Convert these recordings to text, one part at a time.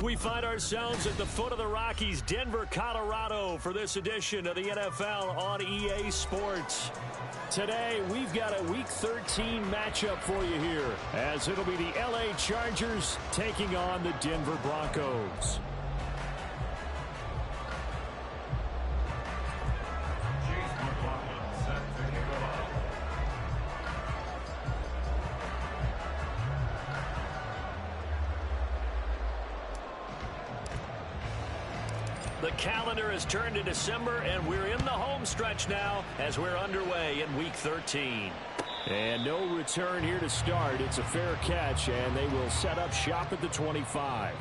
We find ourselves at the foot of the Rockies, Denver, Colorado, for this edition of the NFL on EA Sports. Today, we've got a Week 13 matchup for you here, as it'll be the LA Chargers taking on the Denver Broncos. The calendar has turned to December, and we're in the home stretch now as we're underway in Week 13. And no return here to start. It's a fair catch, and they will set up shop at the 25.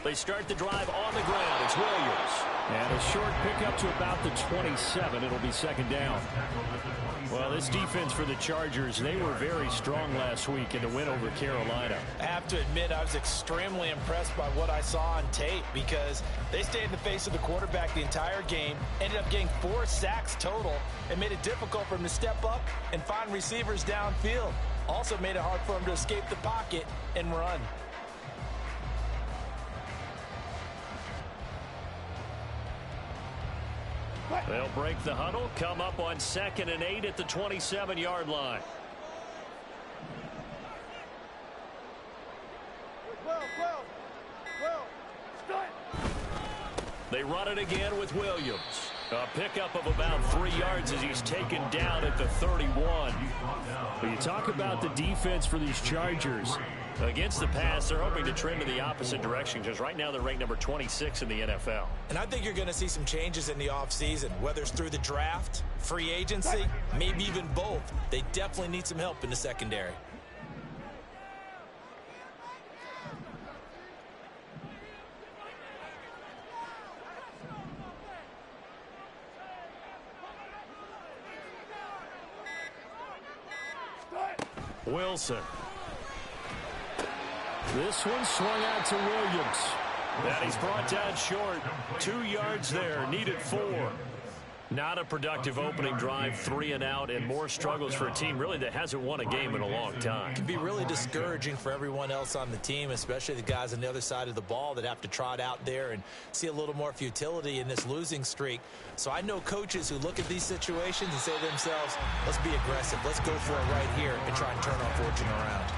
They start the drive on the ground. It's Williams. And a short pickup to about the 27. It'll be second down. Well, this defense for the Chargers, they were very strong last week in the win over Carolina. I have to admit, I was extremely impressed by what I saw on tape because they stayed in the face of the quarterback the entire game, ended up getting 4 sacks total, and made it difficult for him to step up and find receivers downfield. Also made it hard for him to escape the pocket and run. They'll break the huddle, come up on 2nd and 8 at the 27-yard line. They run it again with Williams. A pickup of about 3 yards as he's taken down at the 31. But you talk about the defense for these Chargers. Against the pass, they're hoping to trend in the opposite direction because right now they're ranked number 26 in the NFL. And I think you're going to see some changes in the offseason, whether it's through the draft, free agency, maybe even both. They definitely need some help in the secondary. Wilson. This one swung out to Williams. And he's brought down short. 2 yards there, needed 4. Not a productive opening drive, 3 and out, and more struggles for a team really that hasn't won a game in a long time. It can be really discouraging for everyone else on the team, especially the guys on the other side of the ball that have to trot out there and see a little more futility in this losing streak. So I know coaches who look at these situations and say to themselves, let's be aggressive, let's go for it right here and try and turn our fortune around.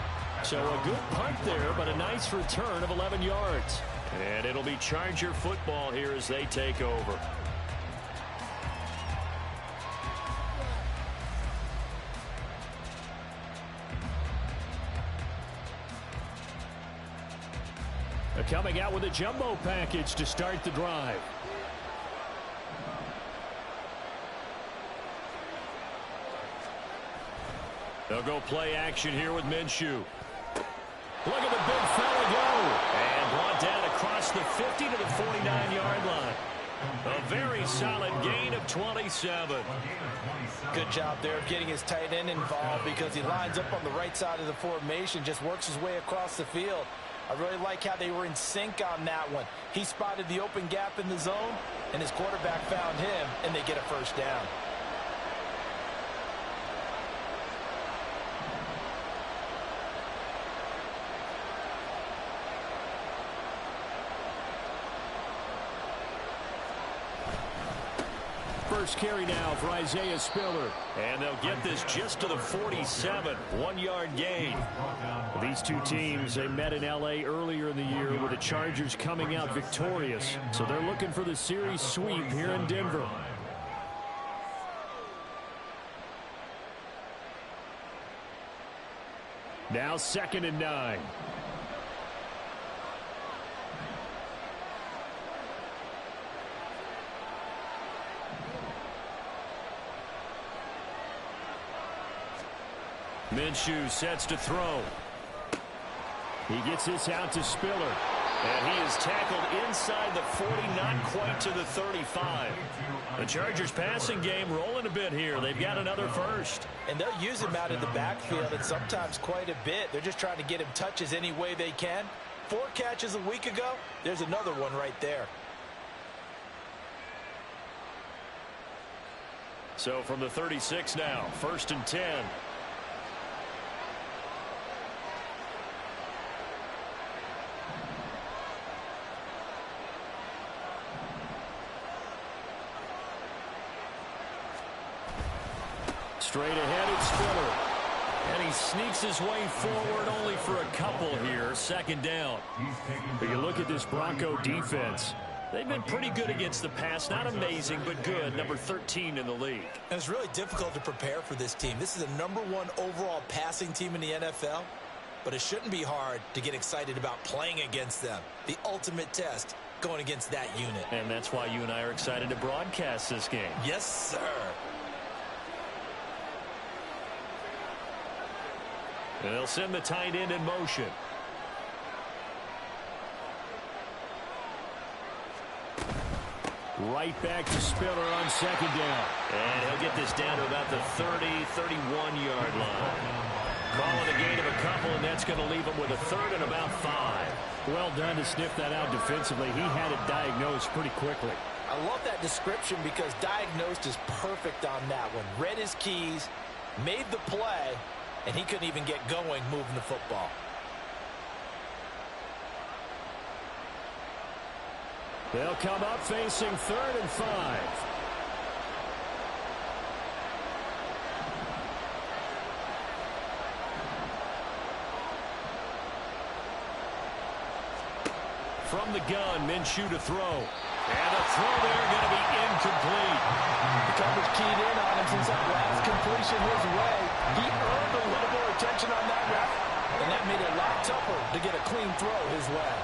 So a good punt there, but a nice return of 11 yards. And it'll be Charger football here as they take over. They're coming out with a jumbo package to start the drive. They'll go play action here with Minshew. Look at the big fella go. And brought down across the 50 to the 49-yard line. A very solid gain of 27. Good job there of getting his tight end involved because he lines up on the right side of the formation, just works his way across the field. I really like how they were in sync on that one. He spotted the open gap in the zone, and his quarterback found him, and they get a first down. First carry now for Isaiah Spiller. And they'll get this just to the 47. 1-yard gain. These two teams, they met in L.A. earlier in the year with the Chargers coming out victorious. So they're looking for the series sweep here in Denver. Now 2nd and 9. Minshew sets to throw. He gets this out to Spiller. And he is tackled inside the 40, not quite to the 35. The Chargers passing game rolling a bit here. They've got another first. And they'll use him out in the backfield and sometimes quite a bit. They're just trying to get him touches any way they can. 4 catches a week ago. There's another one right there. So from the 36 now, 1st and 10. Straight ahead, it's Spiller. And he sneaks his way forward only for a couple here. 2nd down. But you look at this Bronco defense. They've been pretty good against the pass. Not amazing, but good. Number 13 in the league. And it's really difficult to prepare for this team. This is a #1 overall passing team in the NFL. But it shouldn't be hard to get excited about playing against them. The ultimate test going against that unit. And that's why you and I are excited to broadcast this game. Yes, sir. And they'll send the tight end in motion. Right back to Spiller on 2nd down. And he'll get this down to about the 30, 31-yard line. Call it a gain of a couple, and that's going to leave him with a 3rd and about 5. Well done to sniff that out defensively. He had it diagnosed pretty quickly. I love that description because diagnosed is perfect on that one. Read his keys, made the play, and he couldn't even get going moving the football. They'll come up facing 3rd and 5. From the gun, Minshew to throw. And the throw there going to be incomplete. The coverage keyed in on him since that last completion his way. He earned a little more attention on that route, and that made it a lot tougher to get a clean throw his way.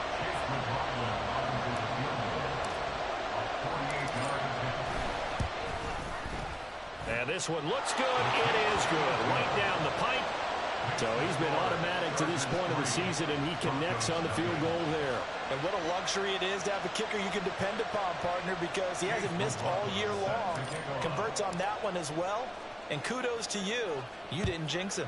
And this one looks good. It is good. Right down the pipe. So he's been automatic to this point of the season, and he connects on the field goal there. And what a luxury it is to have a kicker you can depend upon, partner, because he hasn't missed all year long. Converts on that one as well. And kudos to you. You didn't jinx him.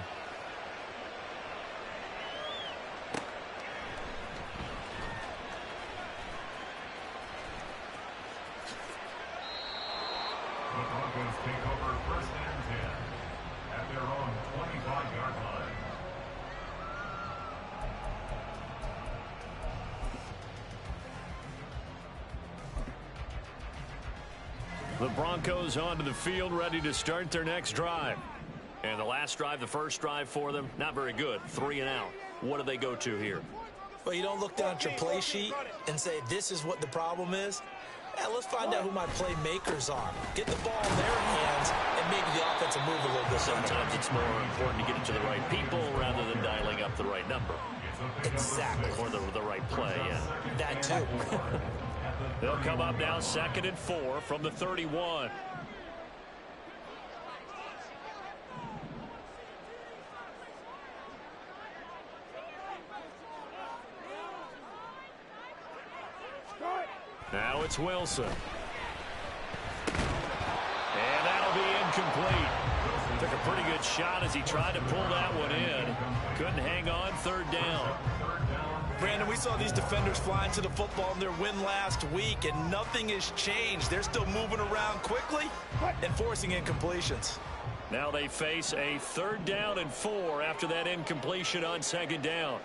The Broncos take over 1st and 10 at their own 25-yard line. The Broncos onto the field, ready to start their next drive. And the last drive, the first drive for them, not very good. 3 and out. What do they go to here? Well, you don't look down at your play sheet and say, this is what the problem is. Let's find out who my playmakers are. Get the ball in their hands and maybe the offense will move a little bit. Sometimes it's more important to get it to the right people rather than dialing up the right number. Exactly. Or the right play, yeah. That too. They'll come up now 2nd and 4 from the 31. Now it's Wilson. And that'll be incomplete. Took a pretty good shot as he tried to pull that one in. Couldn't hang on. 3rd down. Brandon, we saw these defenders flying to the football in their win last week, and nothing has changed. They're still moving around quickly and forcing incompletions. Now they face a 3rd down and 4 after that incompletion on 2nd down.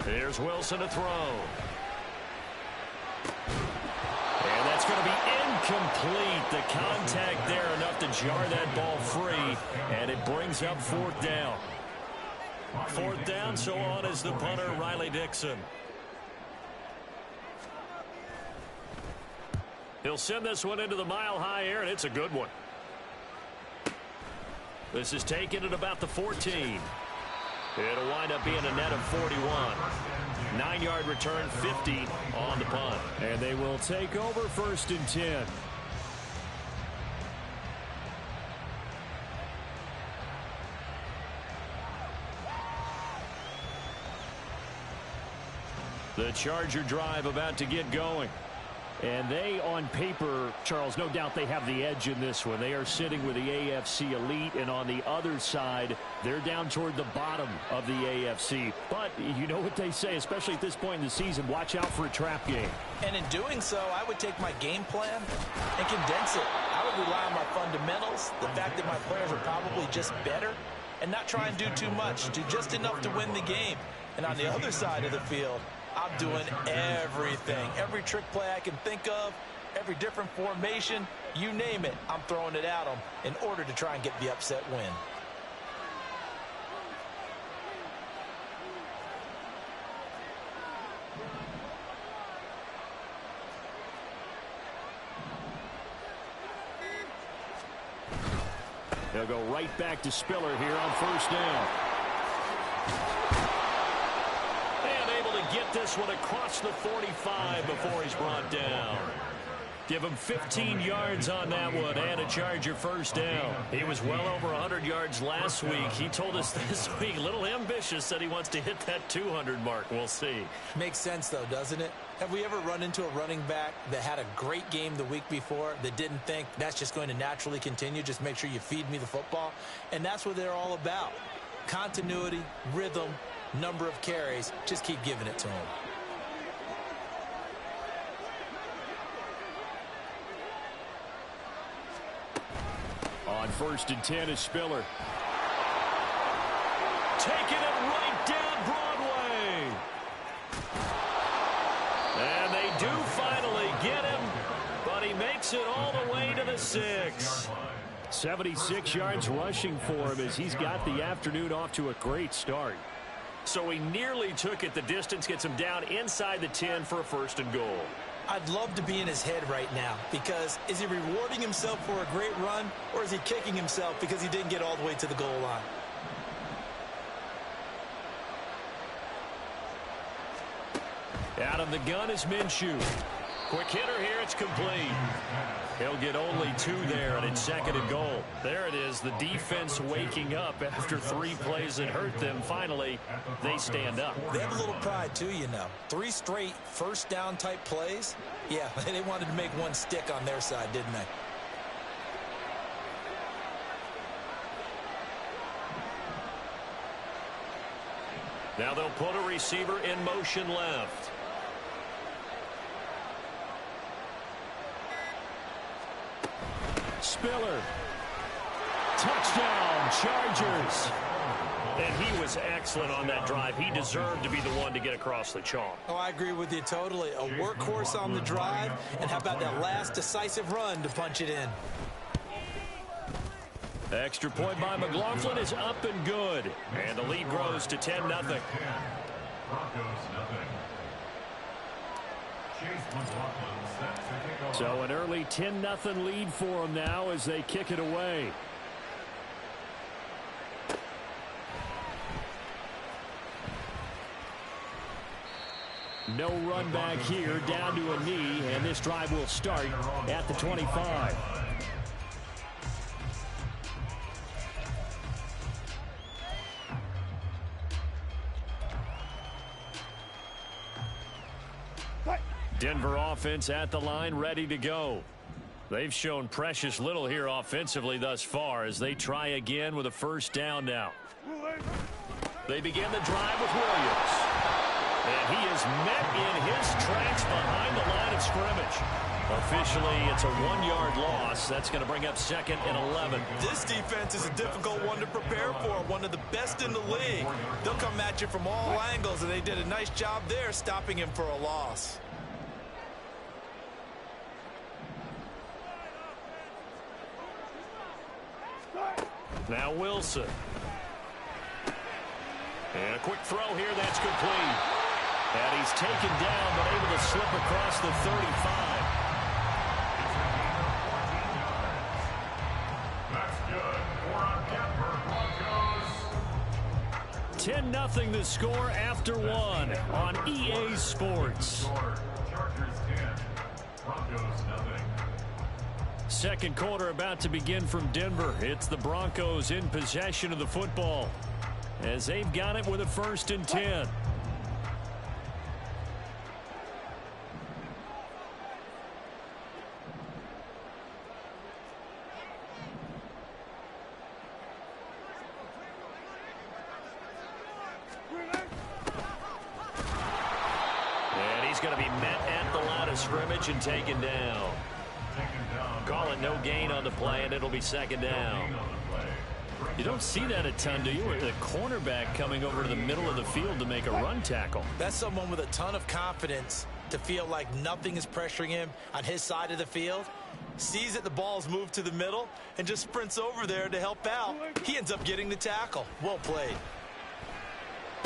Here's Wilson to throw. And that's going to be incomplete. The contact there enough to jar that ball free, and it brings up 4th down. 4th down, so on is the punter, Riley Dixon. He'll send this one into the mile-high air, and it's a good one. This is taken at about the 14. It'll wind up being a net of 41. 9-yard return, 50 on the punt. And they will take over 1st and 10. The Charger drive about to get going. And they, on paper, Charles, no doubt they have the edge in this one. They are sitting with the AFC elite, and on the other side, they're down toward the bottom of the AFC. But you know what they say, especially at this point in the season, watch out for a trap game. And in doing so, I would take my game plan and condense it. I would rely on my fundamentals, the fact that my players are probably just better, and not try and do too much, do just enough to win the game. And on the other side of the field, I'm doing everything. Every trick play I can think of, every different formation, you name it, I'm throwing it at them in order to try and get the upset win. They'll go right back to Spiller here on 1st down. Get this one across the 45 before he's brought down. Give him 15 yards on that one and a Charger 1st down. He was well over 100 yards last week. He told us this week, a little ambitious, said he wants to hit that 200 mark. We'll see. Makes sense, though, doesn't it? Have we ever run into a running back that had a great game the week before that didn't think that's just going to naturally continue? Just make sure you feed me the football. And that's what they're all about. Continuity, rhythm, number of carries, just keep giving it to him. On 1st and 10 is Spiller. Taking it right down Broadway. And they do finally get him, but he makes it all the way to the 6. 76 yards rushing for him as he's got the afternoon off to a great start. So he nearly took it the distance, gets him down inside the 10 for a 1st and goal. I'd love to be in his head right now, because is he rewarding himself for a great run, or is he kicking himself because he didn't get all the way to the goal line? Out of the gun is Minshew. Quick hitter here, it's complete. He'll get only 2 there, and it's 2nd and goal. There it is, the defense waking up after 3 plays that hurt them. Finally, they stand up. They have a little pride, too, you know. 3 straight 1st down type plays. Yeah, they wanted to make one stick on their side, didn't they? Now they'll put a receiver in motion left. Spiller. Touchdown, Chargers. And he was excellent on that drive. He deserved to be the one to get across the chalk. Oh, I agree with you totally. A workhorse on the drive, and how about that last decisive run to punch it in? Extra point by McLaughlin is up and good. And the lead grows to 10-0. Broncos 0. So an early 10-0 lead for them now as they kick it away. No run back here, down to a knee, and this drive will start at the 25. Denver offense at the line, ready to go. They've shown precious little here offensively thus far as they try again with a 1st down now. They begin the drive with Williams. And he is met in his tracks behind the line of scrimmage. Officially, it's a 1-yard loss. That's going to bring up 2nd and 11. This defense is a difficult one to prepare for, one of the best in the league. They'll come at you from all angles, and they did a nice job there stopping him for a loss. Now Wilson. And a quick throw here, that's complete. And he's taken down, but able to slip across the 35. That's good for a Denver Broncos. 10-0 the score after one on EA Sports. Chargers 10, Broncos nothing. Second quarter about to begin from Denver. It's the Broncos in possession of the football as they've got it with a 1st and 10. And he's going to be met at the line of scrimmage and taken down. Call it no gain on the play, and it'll be 2nd down. You don't see that a ton, do you? The cornerback coming over to the middle of the field to make a run tackle. That's someone with a ton of confidence to feel like nothing is pressuring him on his side of the field. Sees that the ball's moved to the middle and just sprints over there to help out. He ends up getting the tackle. Well played.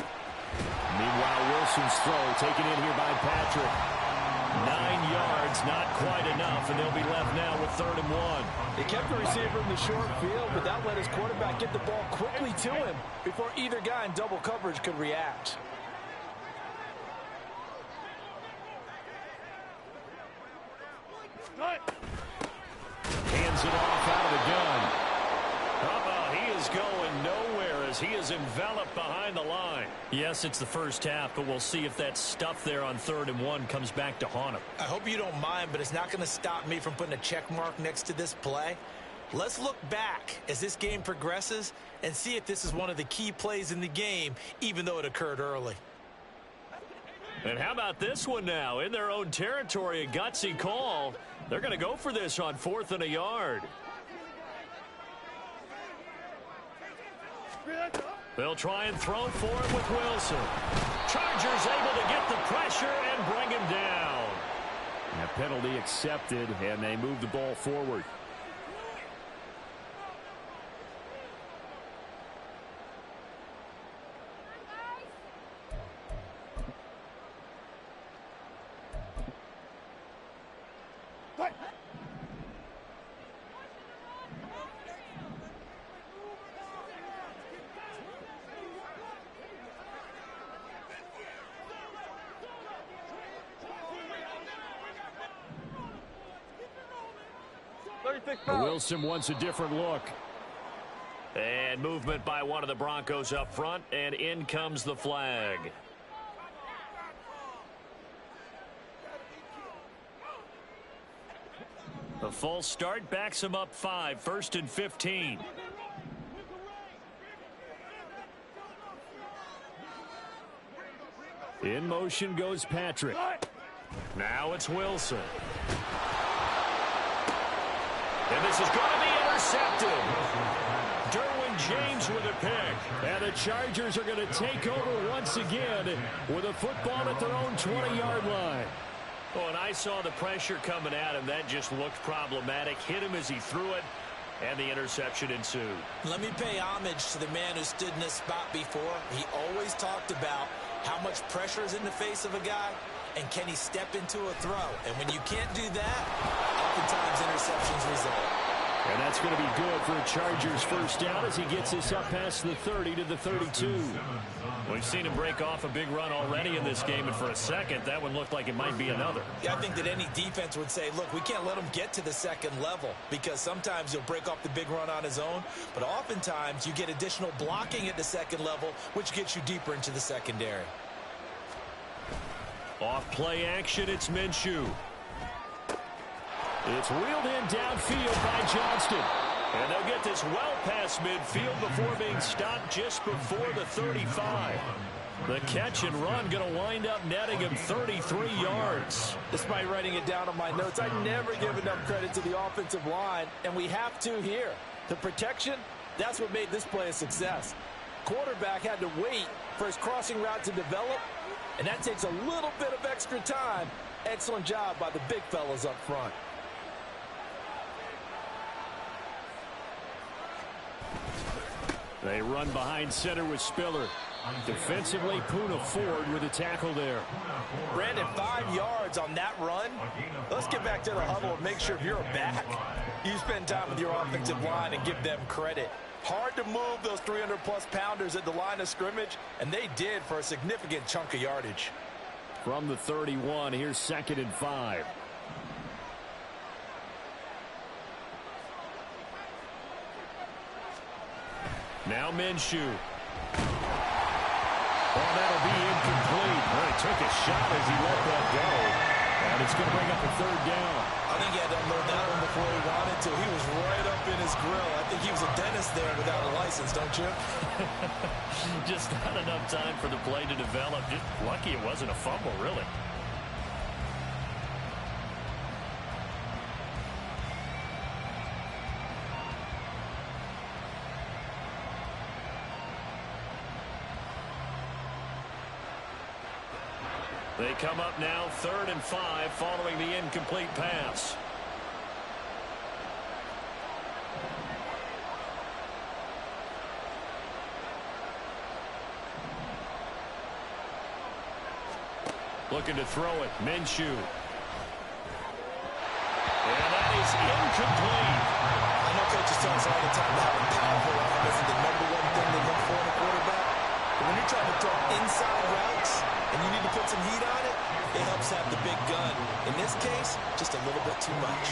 Meanwhile, Wilson's throw taken in here by Patrick. 9 yards, not quite enough, and they'll be left now with 3rd and 1. They kept the receiver in the short field, but that let his quarterback get the ball quickly to him before either guy in double coverage could react. Hands it off out of the gun. He is going nowhere as he is enveloped behind the line. Yes, it's the first half, but we'll see if that stuff there on 3rd and 1 comes back to haunt him. I hope you don't mind, but it's not going to stop me from putting a check mark next to this play. Let's look back as this game progresses and see if this is one of the key plays in the game, even though it occurred early. And how about this one now? In their own territory, a gutsy call. They're going to go for this on 4th and a yard. They'll try and throw for it with Wilson. Chargers able to get the pressure and bring him down. And a penalty accepted, and they move the ball forward. Wilson wants a different look. And movement by one of the Broncos up front, and in comes the flag. A false start backs him up 5, 1st and 15. In motion goes Patrick. Now it's Wilson. And this is going to be intercepted. Derwin James with a pick. And the Chargers are going to take over once again with a football at their own 20-yard line. Oh, and I saw the pressure coming at him. That just looked problematic. Hit him as he threw it, and the interception ensued. Let me pay homage to the man who stood in this spot before. He always talked about how much pressure is in the face of a guy, and can he step into a throw? And when you can't do that, oftentimes interceptions result. And that's going to be good for a Chargers first down as he gets this up past the 30 to the 32. We've seen him break off a big run already in this game, and for a second, that one looked like it might be another. Yeah, I think that any defense would say, look, we can't let him get to the second level, because sometimes he'll break off the big run on his own, but oftentimes you get additional blocking at the second level, which gets you deeper into the secondary. Off play action, it's Minshew. It's wheeled in downfield by Johnston. And they'll get this well past midfield before being stopped just before the 35. The catch and run going to wind up netting him 33 yards. Despite writing it down on my notes, I never give enough credit to the offensive line, and we have to here. The protection, that's what made this play a success. Quarterback had to wait for his crossing route to develop, and that takes a little bit of extra time. Excellent job by the big fellas up front. They run behind center with Spiller. Defensively, Poona Ford with a tackle there. Brandon, 5 yards on that run. Let's get back to the huddle and make sure you're back. You spend time with your offensive line and give them credit. Hard to move those 300-plus pounders at the line of scrimmage, and they did for a significant chunk of yardage. From the 31, here's 2nd and 5. Now Minshew. Oh, that'll be incomplete. Well, he took a shot as he let that go. And it's going to bring up a 3rd down. I think he had to unload that one before he wanted to. He was right up in his grill. I think he was a dentist there without a license, don't you? Just not enough time for the play to develop. Just lucky it wasn't a fumble, really. They come up now 3rd and 5 following the incomplete pass. Looking to throw it. Minshew. And that is incomplete. I know coaches tell us all the time that having powerful arm isn't the #1 thing they look for in a quarterback. But when you're trying to throw inside routes and you need to put some heat on it, it helps have the big gun. In this case, just a little bit too much.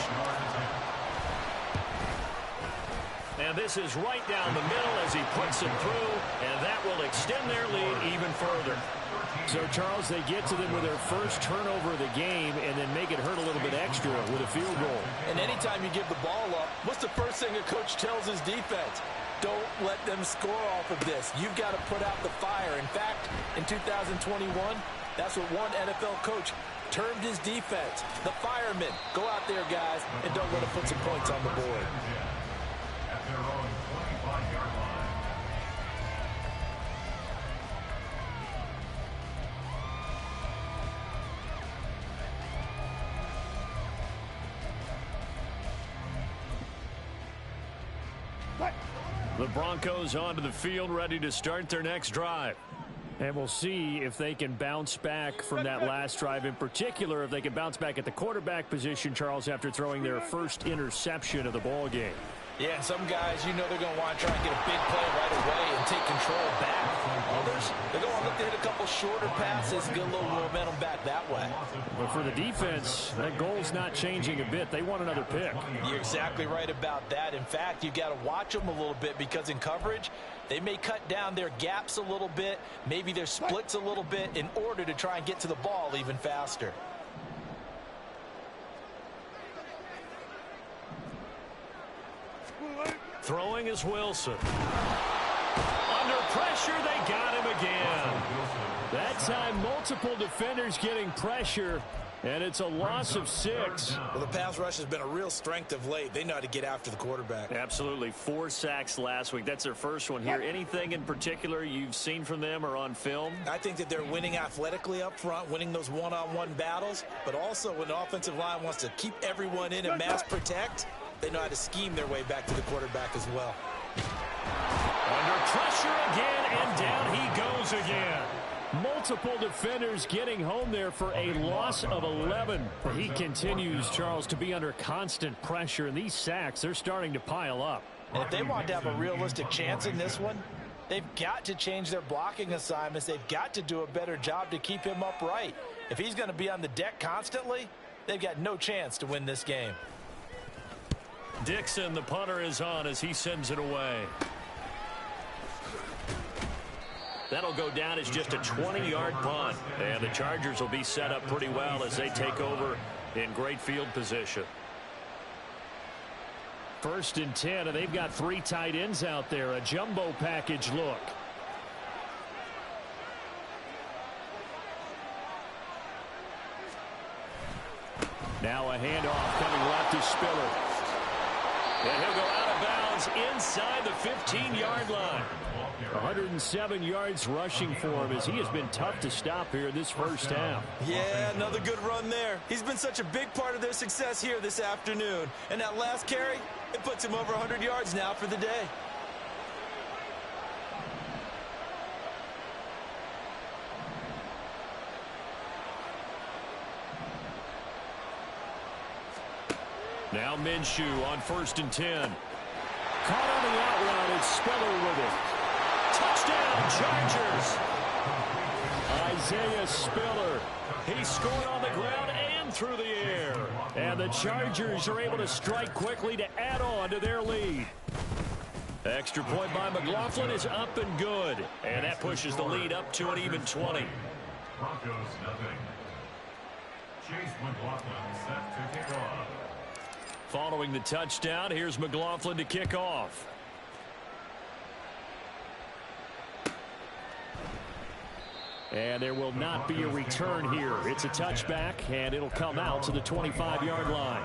And this is right down the middle as he puts it through, and that will extend their lead even further. So, Charles, they get to them with their first turnover of the game and then make it hurt a little bit extra with a field goal. And anytime you give the ball up, what's the first thing a coach tells his defense? Don't let them score off of this. You've got to put out the fire. In fact, in 2021, that's what one NFL coach termed his defense. The firemen. Go out there, guys, and don't let them put some points on the board. At their own 25-yard line. The Broncos onto the field, ready to start their next drive. And we'll see if they can bounce back from that last drive, in particular, if they can bounce back at the quarterback position, Charles, after throwing their first interception of the ball game. Yeah, and some guys, you know they're going to want to try and get a big play right away and take control back. Others, they're going to look to hit a couple shorter passes and get a little momentum back that way. But for the defense, that goal's not changing a bit. They want another pick. You're exactly right about that. In fact, you've got to watch them a little bit because in coverage, they may cut down their gaps a little bit, maybe their splits a little bit in order to try and get to the ball even faster. Throwing is Wilson. Under pressure, they got him again. That time, multiple defenders getting pressure, and it's a loss of 6. Well, the pass rush has been a real strength of late. They know how to get after the quarterback. Absolutely. 4 sacks last week. That's their first one here. Anything in particular you've seen from them or on film? I think that they're winning athletically up front, winning those one-on-one battles, but also when the offensive line wants to keep everyone in and mass protect, they know how to scheme their way back to the quarterback as well. Under pressure again, and down he goes again. Multiple defenders getting home there for a loss of 11. He continues, Charles, to be under constant pressure, and these sacks, they're starting to pile up. And if they want to have a realistic chance in this one, they've got to change their blocking assignments. They've got to do a better job to keep him upright. If he's going to be on the deck constantly, they've got no chance to win this game. Dixon, the punter, is on as he sends it away. That'll go down as just a 20-yard punt. And the Chargers will be set up pretty well as they take over in great field position. 1st and 10, and they've got 3 tight ends out there. A jumbo package look. Now a handoff coming left to Spiller. And he'll go out of bounds inside the 15-yard line. 107 yards rushing for him as he has been tough to stop here this first half. Yeah, another good run there. He's been such a big part of their success here this afternoon. And that last carry, it puts him over 100 yards now for the day. Now Minshew on 1st and 10. Caught on the out route and Spiller with it. Touchdown, Chargers. Isaiah Spiller. He scored on the ground and through the air. And the Chargers are able to strike quickly to add on to their lead. Extra point by McLaughlin is up and good. And that pushes the lead up to an even 20. Broncos nothing. Chase McLaughlin set to kick off. Following the touchdown, here's McLaughlin to kick off. And there will not be a return here. It's a touchback, and it'll come out to the 25-yard line.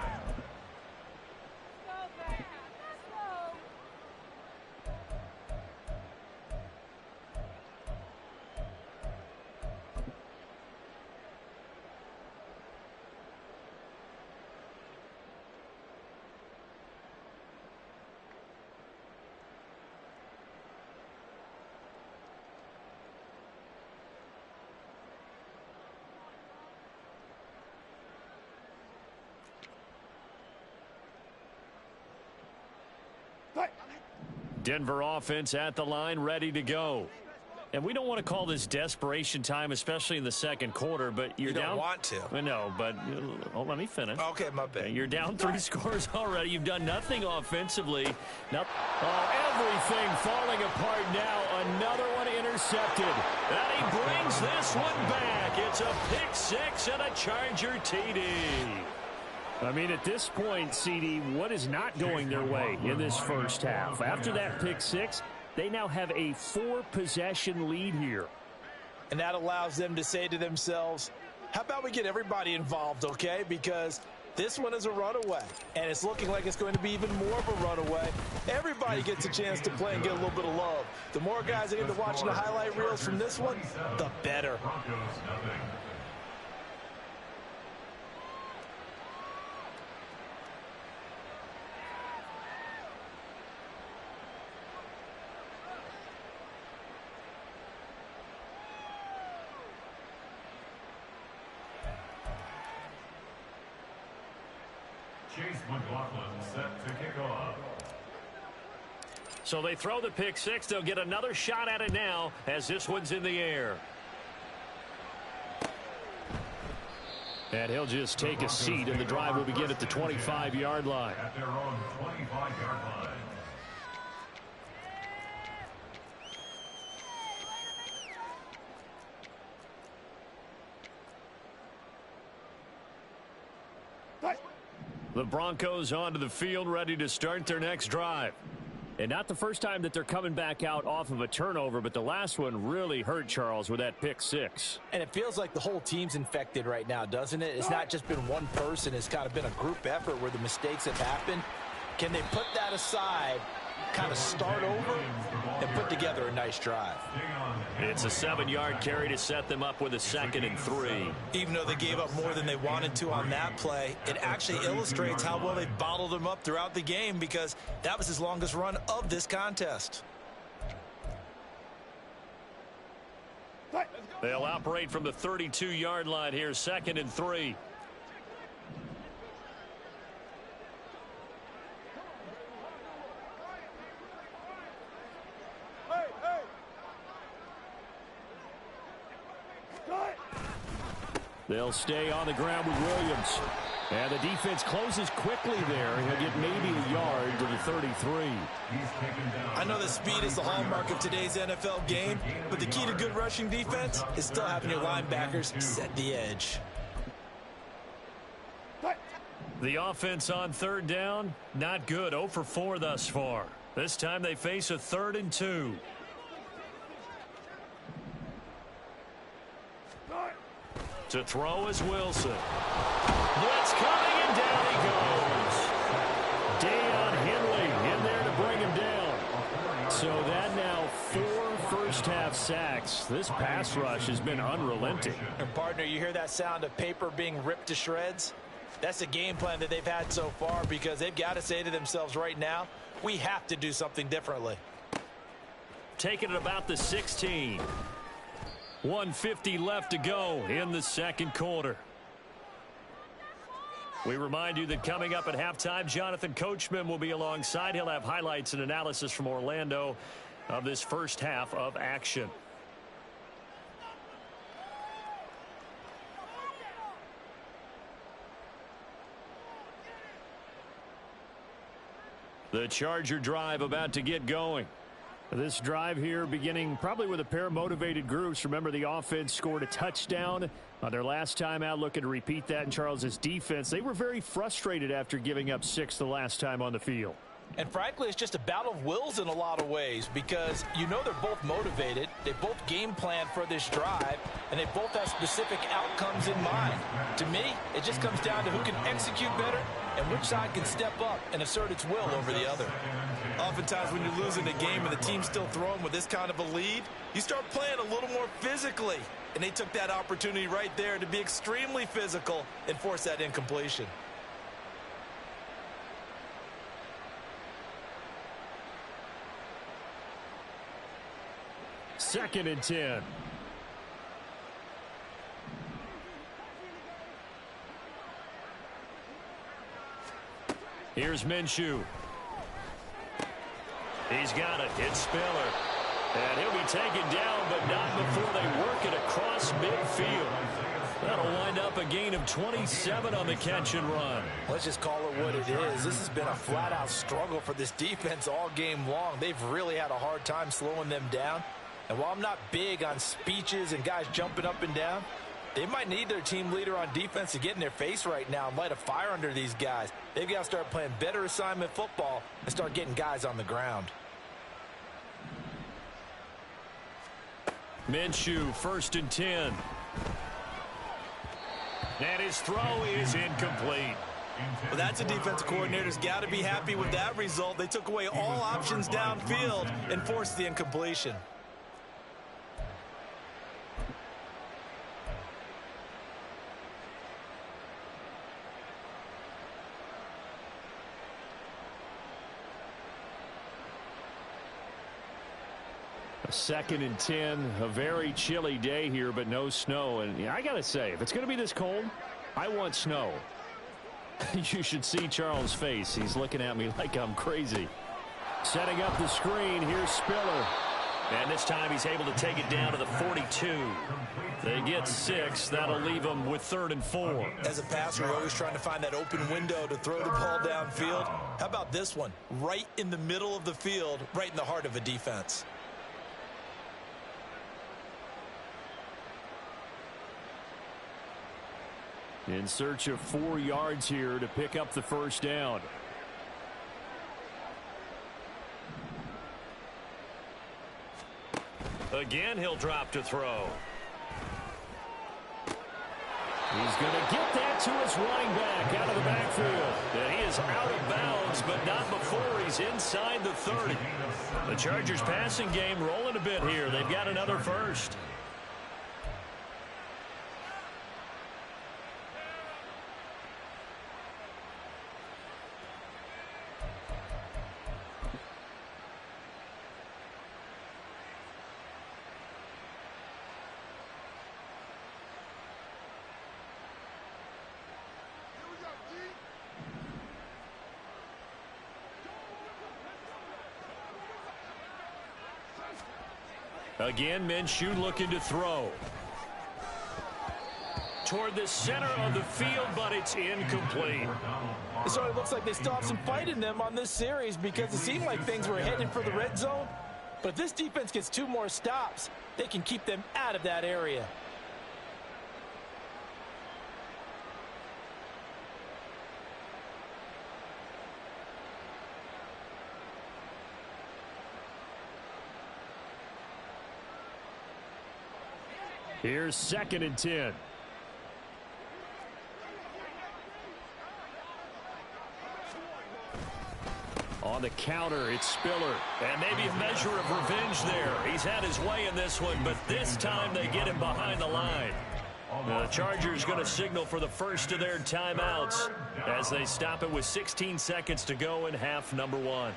Denver offense at the line, ready to go. And we don't want to call this desperation time, especially in the second quarter, but you're down. You don't want to. No, but let me finish. Okay, my bad. You're down 3 scores already. You've done nothing offensively. Everything falling apart now. Another one intercepted. And he brings this one back. It's a pick 6 and a Charger TD. I mean, at this point, CD, what is not going their way in this first half? After that pick 6, they now have a 4-possession lead here. And that allows them to say to themselves, how about we get everybody involved, okay? Because this one is a runaway, and it's looking like it's going to be even more of a runaway. Everybody gets a chance to play and get a little bit of love. The more guys that get to watching the highlight reels from this one, the better. Chase McLaughlin set to kick off. So they throw the pick 6. They'll get another shot at it now as this one's in the air. And he'll just take a seat, and the drive will begin at the 25-yard line. At their own 25-yard line. The Broncos onto the field, ready to start their next drive. And not the first time that they're coming back out off of a turnover, but the last one really hurt, Charles, with that pick 6. And it feels like the whole team's infected right now, doesn't it? It's not just been one person. It's kind of been a group effort where the mistakes have happened. Can they put that aside, kind of start over, and put together a nice drive? It's a 7-yard carry to set them up with a 2nd and 3. Even though they gave up more than they wanted to on that play, it actually illustrates how well they bottled them up throughout the game, because that was his longest run of this contest. They'll operate from the 32-yard line here, 2nd and 3. They'll stay on the ground with Williams. And the defense closes quickly there. He'll get maybe a yard to the 33. I know that speed is the hallmark of today's NFL game, but the key to good rushing defense is still having your linebackers set the edge. The offense on 3rd down, not good. 0 for 4 thus far. This time they face a 3rd and 2. To throw is Wilson. Blitz coming, and down he goes. Deion Henley in there to bring him down. So that now 4 first-half sacks. This pass rush has been unrelenting. And partner, you hear that sound of paper being ripped to shreds? That's the game plan that they've had so far, because they've got to say to themselves right now, we have to do something differently. Taking it about the 16. 1:50 left to go in the second quarter. We remind you that coming up at halftime, Jonathan Coachman will be alongside. He'll have highlights and analysis from Orlando of this first half of action. The Charger drive about to get going. This drive here beginning probably with a pair of motivated groups. Remember, the offense scored a touchdown on their last time out, looking to repeat that in Charles' defense. They were very frustrated after giving up 6 the last time on the field. And frankly, it's just a battle of wills in a lot of ways because you know they're both motivated. They both game plan for this drive, and they both have specific outcomes in mind. To me, it just comes down to who can execute better and which side can step up and assert its will over the other. Oftentimes when you're losing a game and the team's still throwing with this kind of a lead, you start playing a little more physically. And they took that opportunity right there to be extremely physical and force that incompletion. Second and 10. Here's Minshew. He's got it. It's Spiller. And he'll be taken down, but not before they work it across midfield. That'll wind up a gain of 27 on the catch and run. Let's just call it what it is. This has been a flat-out struggle for this defense all game long. They've really had a hard time slowing them down. And while I'm not big on speeches and guys jumping up and down, they might need their team leader on defense to get in their face right now and light a fire under these guys. They've got to start playing better assignment football and start getting guys on the ground. Minshew, 1st and 10. And his throw is incomplete. Well, that's a defensive coordinator's got to be happy with that result. They took away all options downfield and forced the incompletion. A 2nd and 10, a very chilly day here, but no snow. And yeah, I got to say, if it's going to be this cold, I want snow. You should see Charles' face. He's looking at me like I'm crazy. Setting up the screen, here's Spiller. And this time he's able to take it down to the 42. They get 6. That'll leave them with 3rd and 4. As a passer, you're always trying to find that open window to throw the ball downfield. How about this one? Right in the middle of the field, right in the heart of a defense. In search of 4 yards here to pick up the first down. Again, he'll drop to throw. He's going to get that to his running back out of the backfield. And he is out of bounds, but not before he's inside the 30. The Chargers passing game rolling a bit here. They've got another first. Again, Minshew looking to throw. Toward the center of the field, but it's incomplete. So it looks like they still have some fight in them on this series because it seemed like things were headed for the red zone. But if this defense gets 2 more stops, they can keep them out of that area. Here's 2nd and 10. On the counter, it's Spiller. And maybe a measure of revenge there. He's had his way in this one, but this time they get him behind the line. The Chargers going to signal for the first of their timeouts as they stop it with 16 seconds to go in half number 1.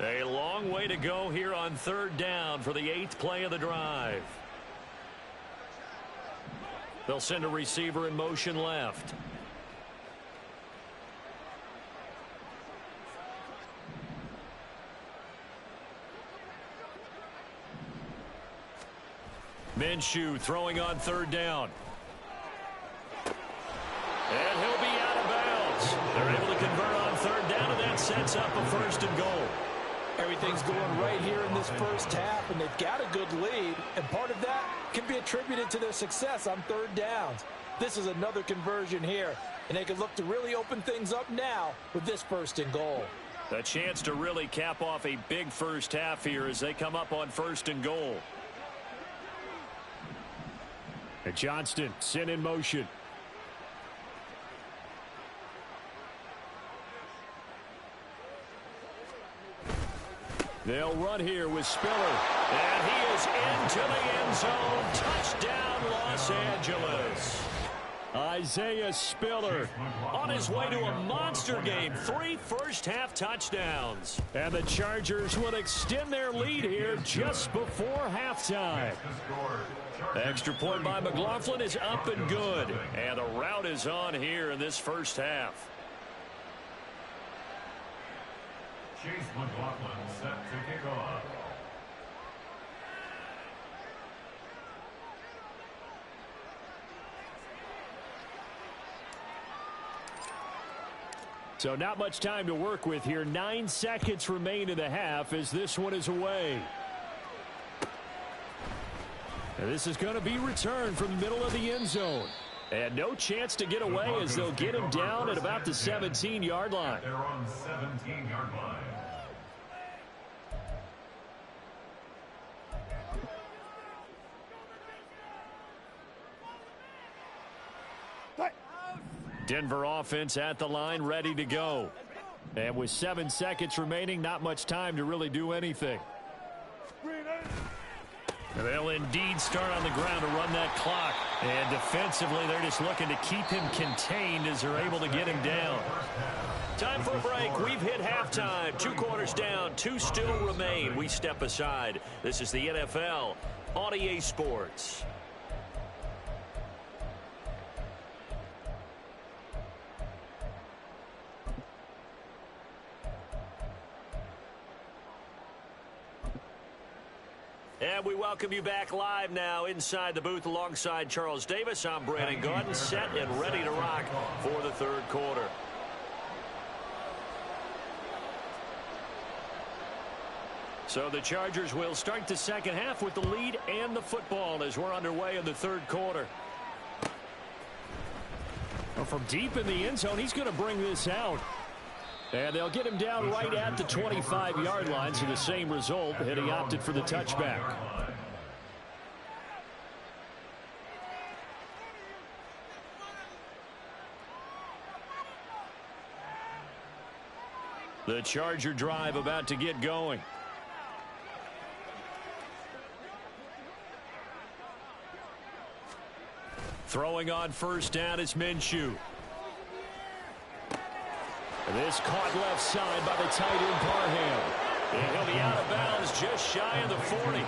A long way to go here on third down for the 8th play of the drive. They'll send a receiver in motion left. Minshew throwing on third down. And he'll be out of bounds. They're able to convert on third down, and that sets up a 1st and goal. Everything's going right here in this first half, and they've got a good lead, and part of that can be attributed to their success on third downs. This is another conversion here, and they can look to really open things up now with this 1st and goal. A chance to really cap off a big first half here as they come up on 1st and goal. And Johnston sent in motion. They'll run here with Spiller. And he is into the end zone. Touchdown, Los Angeles. Isaiah Spiller on his way to a monster game. 3 first-half touchdowns. And the Chargers will extend their lead here just before halftime. Extra point by McLaughlin is up and good. And the route is on here in this first half. Chase McLaughlin set to kick off. So not much time to work with here. 9 seconds remain in the half as this one is away. And this is going to be returned from the middle of the end zone. And no chance to get away as they'll get him down at about the 17-yard line. They're on 17-yard line. Denver offense at the line, ready to go. And with 7 seconds remaining, not much time to really do anything. They'll indeed start on the ground to run that clock. And defensively, they're just looking to keep him contained as they're able to get him down. Time for a break. We've hit halftime. 2 quarters down, 2 still remain. We step aside. This is the NFL on EA Sports. And we welcome you back live now inside the booth alongside Charles Davis. I'm Brandon Gaudin, set and ready to rock for the 3rd quarter. So the Chargers will start the second half with the lead and the football as we're underway in the 3rd quarter. Well, from deep in the end zone, he's going to bring this out. And they'll get him down right at the 25-yard line, so the same result, and he opted for the touchback. The Charger drive about to get going. Throwing on first down is Minshew. This caught left side by the tight end Parham. And he'll be out of bounds just shy of the 40.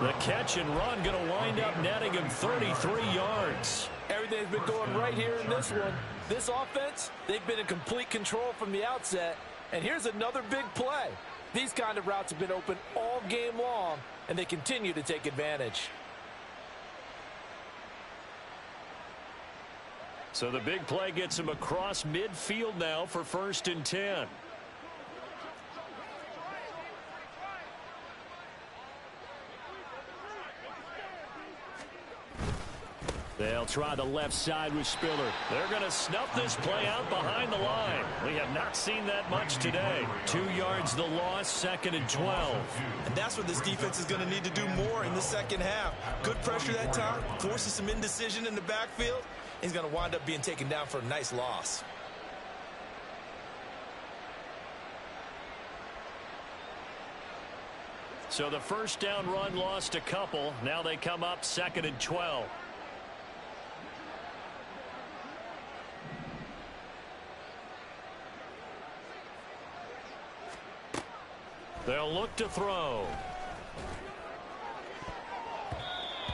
The catch and run going to wind up netting him 33 yards. Everything's been going right here in this one. This offense, they've been in complete control from the outset. And here's another big play. These kind of routes have been open all game long, and they continue to take advantage. So the big play gets him across midfield now for 1st and 10. They'll try the left side with Spiller. They're going to snuff this play out behind the line. We have not seen that much today. 2 yards the loss, 2nd and 12. And that's what this defense is going to need to do more in the second half. Good pressure that time, forces some indecision in the backfield. He's going to wind up being taken down for a nice loss. So the first down run lost a couple. Now they come up 2nd and 12. They'll look to throw.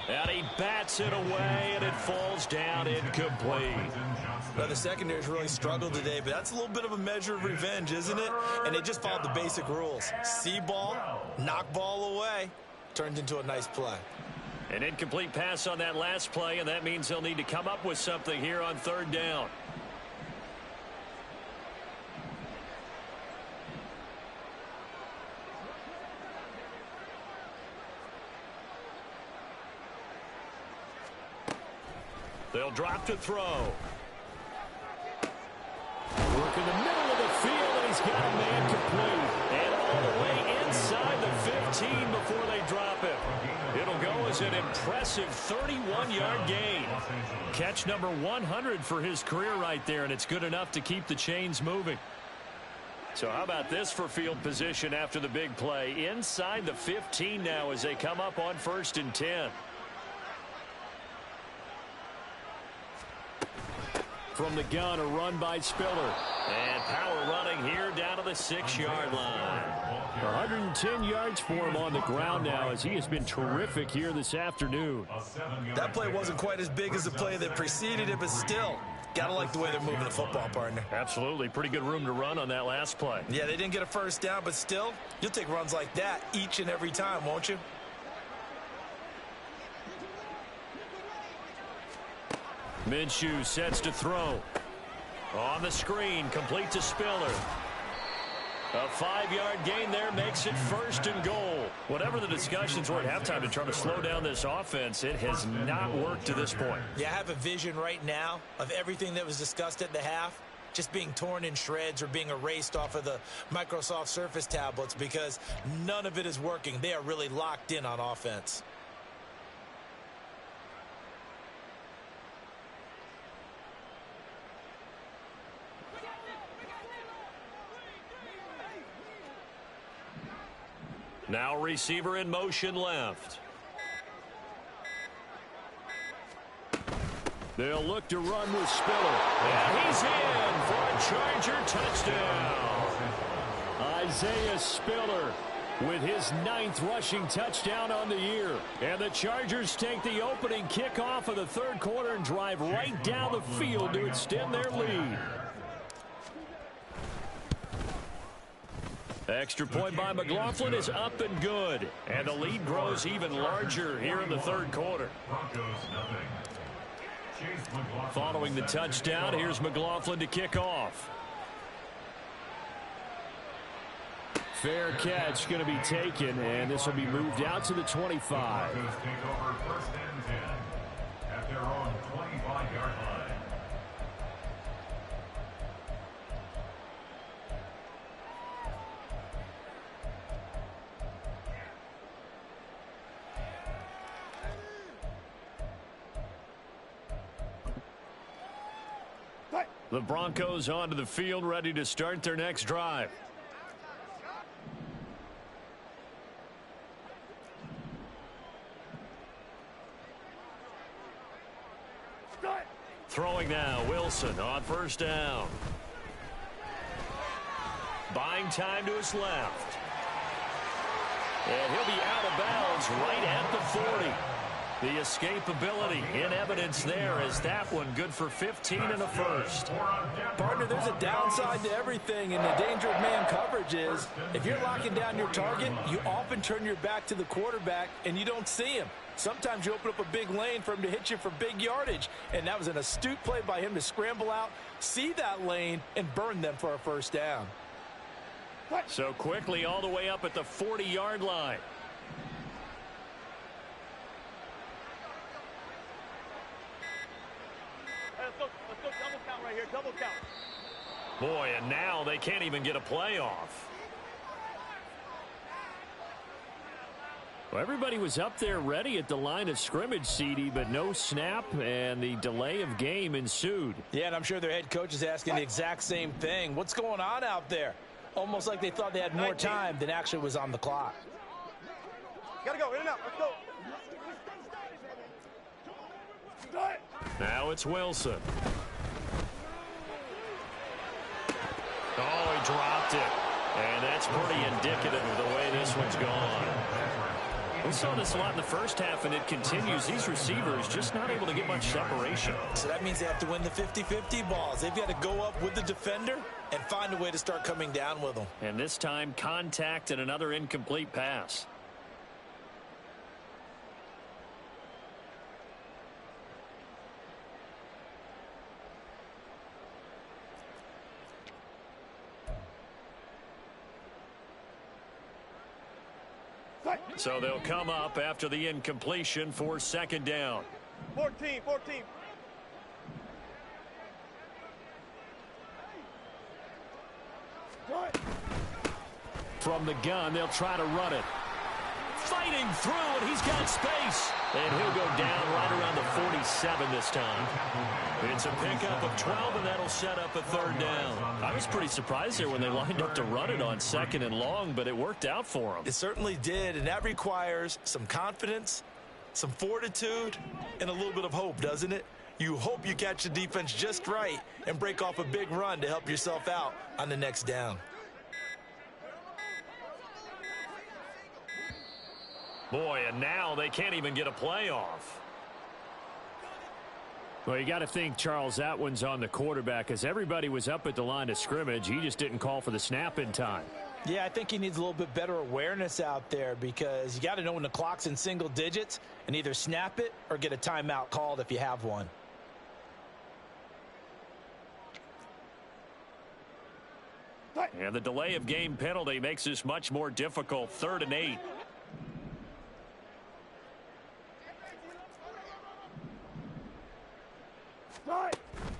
And he bats it away, and it falls down incomplete. Well, the secondary's really struggled today, but that's a little bit of a measure of revenge, isn't it? And they just followed the basic rules. See ball, knock ball away, turned into a nice play. An incomplete pass on that last play, and that means they'll need to come up with something here on third down. They'll drop to throw. Work in the middle of the field, and he's got a man complete. And all the way inside the 15 before they drop it. It'll go as an impressive 31-yard gain. Catch number 100 for his career right there, and it's good enough to keep the chains moving. So how about this for field position after the big play? Inside the 15 now as they come up on 1st and 10. From the gun, a run by Spiller. And power running here down to the 6-yard line. 110 yards for him on the ground now as he has been terrific here this afternoon. That play wasn't quite as big as the play that preceded it, but still, gotta like the way they're moving the football, partner. Absolutely. Pretty good room to run on that last play. Yeah, they didn't get a first down, but still, you'll take runs like that each and every time, won't you? Minshew sets to throw. On the screen, complete to Spiller. A 5-yard gain there makes it 1st and goal. Whatever the discussions were at halftime to try to slow down this offense, it has not worked to this point. Yeah, I have a vision right now of everything that was discussed at the half just being torn in shreds or being erased off of the Microsoft Surface tablets because none of it is working. They are really locked in on offense. Now receiver in motion left. They'll look to run with Spiller. And he's in for a Charger touchdown. Isaiah Spiller with his 9th rushing touchdown on the year. And the Chargers take the opening kickoff of the 3rd quarter and drive right down the field to extend their lead. Extra point by McLaughlin is up and good. And the lead grows even larger here in the 3rd quarter. Following the touchdown, here's McLaughlin to kick off. Fair catch going to be taken, and this will be moved out to the 25. Broncos take over 1st and 10 at their own 25-yard line. The Broncos onto the field, ready to start their next drive. Throwing now, Wilson on 1st down. Buying time to his left. And he'll be out of bounds right at the 40. The escapability in evidence there as that one good for 15 and a first. Partner, there's a downside to everything, and the danger of man coverage is if you're locking down your target, you often turn your back to the quarterback and you don't see him. Sometimes you open up a big lane for him to hit you for big yardage, and that was an astute play by him to scramble out, see that lane, and burn them for a first down. So quickly all the way up at the 40-yard line. Let's go double count right here, double count. Boy, and now they can't even get a play off. Well, everybody was up there ready at the line of scrimmage, CD, but no snap, and the delay of game ensued. Yeah, and I'm sure their head coach is asking the exact same thing. What's going on out there? Almost like they thought they had more time than actually was on the clock. Gotta go, in and out, let's go. Now it's Wilson. Oh, he dropped it. And that's pretty indicative of the way this one's gone. We saw this a lot in the first half, and it continues. These receivers just not able to get much separation. So that means they have to win the 50-50 balls. They've got to go up with the defender and find a way to start coming down with them. And this time, contact and another incomplete pass. So they'll come up after the incompletion for second down. 14. From the gun, they'll try to run it. Fighting through, and he's got space. And he'll go down right around the 47 this time. It's a pickup of 12, and that'll set up a third down. I was pretty surprised there when they lined up to run it on second and long, but it worked out for them. It certainly did, and that requires some confidence, some fortitude, and a little bit of hope, doesn't it? You hope you catch the defense just right and break off a big run to help yourself out on the next down. Boy, and now they can't even get a play off. Well, you got to think, Charles, that one's on the quarterback, as everybody was up at the line of scrimmage. He just didn't call for the snap in time. Yeah, I think he needs a little bit better awareness out there, because you got to know when the clock's in single digits and either snap it or get a timeout called if you have one. And the delay of game penalty makes this much more difficult. 3rd and 8.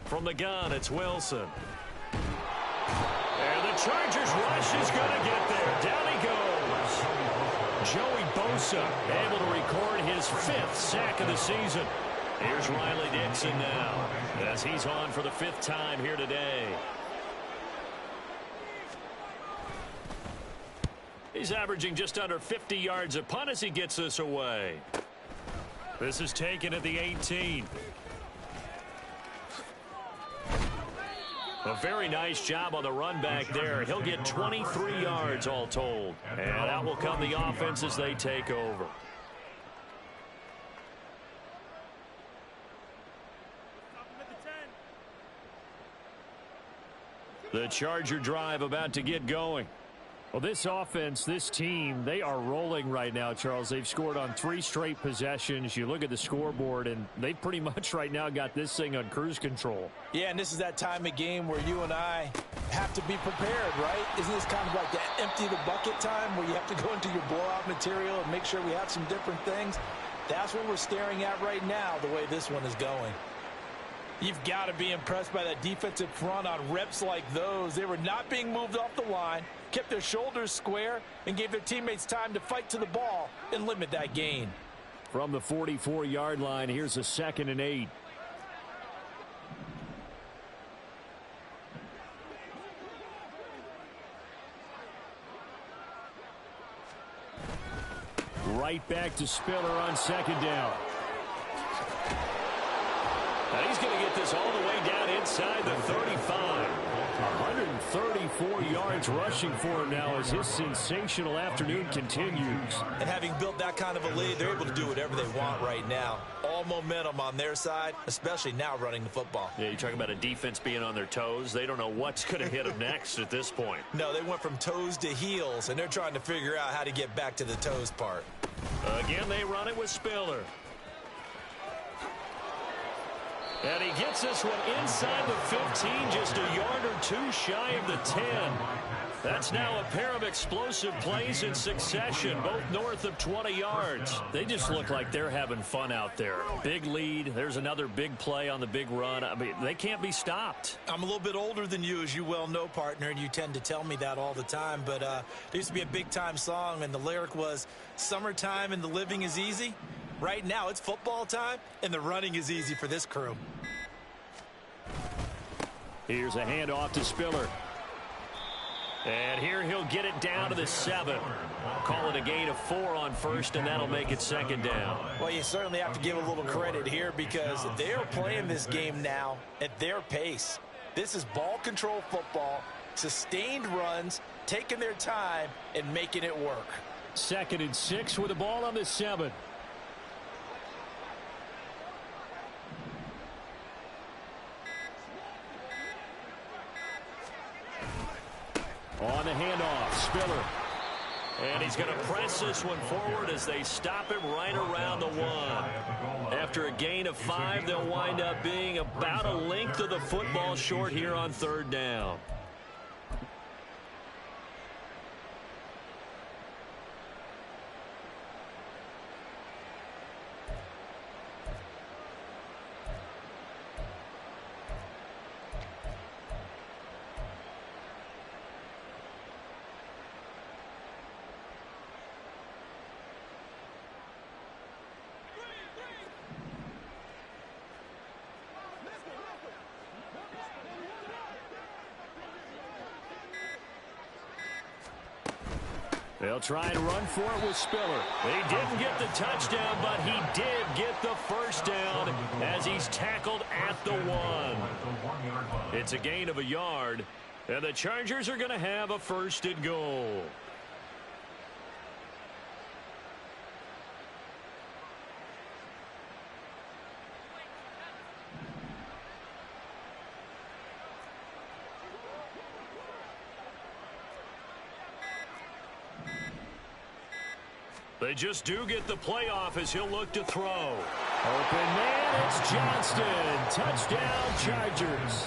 From the gun, it's Wilson. And the Chargers rush is going to get there. Down he goes. Joey Bosa able to record his 5th sack of the season. Here's Riley Dixon now, as he's on for the 5th time here today. He's averaging just under 50 yards a punt as he gets this away. This is taken at the 18. A very nice job on the run back there. He'll get 23 yards all told. And out will come the offense as they take over. The Charger drive about to get going. Well, this offense, this team, they are rolling right now, Charles. They've scored on 3 straight possessions. You look at the scoreboard, and they pretty much right now got this thing on cruise control. Yeah, and this is that time of game where you and I have to be prepared, right? Isn't this kind of like that empty the bucket time where you have to go into your blowout material and make sure we have some different things? That's what we're staring at right now, the way this one is going. You've got to be impressed by that defensive front on reps like those. They were not being moved off the line, kept their shoulders square, and gave their teammates time to fight to the ball and limit that gain. From the 44-yard line, here's a 2nd and 8. Right back to Spiller on 2nd down. Now he's going to get this all the way down inside the 35. 134 yards rushing for him now as his sensational afternoon continues. And having built that kind of a lead, they're able to do whatever they want right now. All momentum on their side, especially now running the football. Yeah, you're talking about a defense being on their toes. They don't know what's going to hit them next at this point. No, they went from toes to heels, and they're trying to figure out how to get back to the toes part. Again, they run it with Spiller. And he gets this one inside the 15, just a yard or 2 shy of the 10. That's now a pair of explosive plays in succession, both north of 20 yards. They just look like they're having fun out there. Big lead. There's another big play on the big run. I mean, they can't be stopped. I'm a little bit older than you, as you well know, partner, and you tend to tell me that all the time. But there used to be a big-time song, and the lyric was, "Summertime and the living is easy." Right now, it's football time, and the running is easy for this crew. Here's a handoff to Spiller. And here he'll get it down to the 7. Call it a gain of 4 on first, and that'll make it 2nd down. Well, you certainly have to give a little credit here because they're playing this game now at their pace. This is ball control football, sustained runs, taking their time and making it work. 2nd and 6 with the ball on the 7. On the handoff, Spiller. And he's going to press this one forward as they stop him right around the 1. After a gain of 5, they'll wind up being about a length of the football short here on 3rd down. They'll try and run for it with Spiller. He didn't get the touchdown, but he did get the first down as he's tackled at the 1. It's a gain of a yard, and the Chargers are going to have a 1st and goal. They just do get the playoff as he'll look to throw. Open man, it's Johnston. Touchdown, Chargers.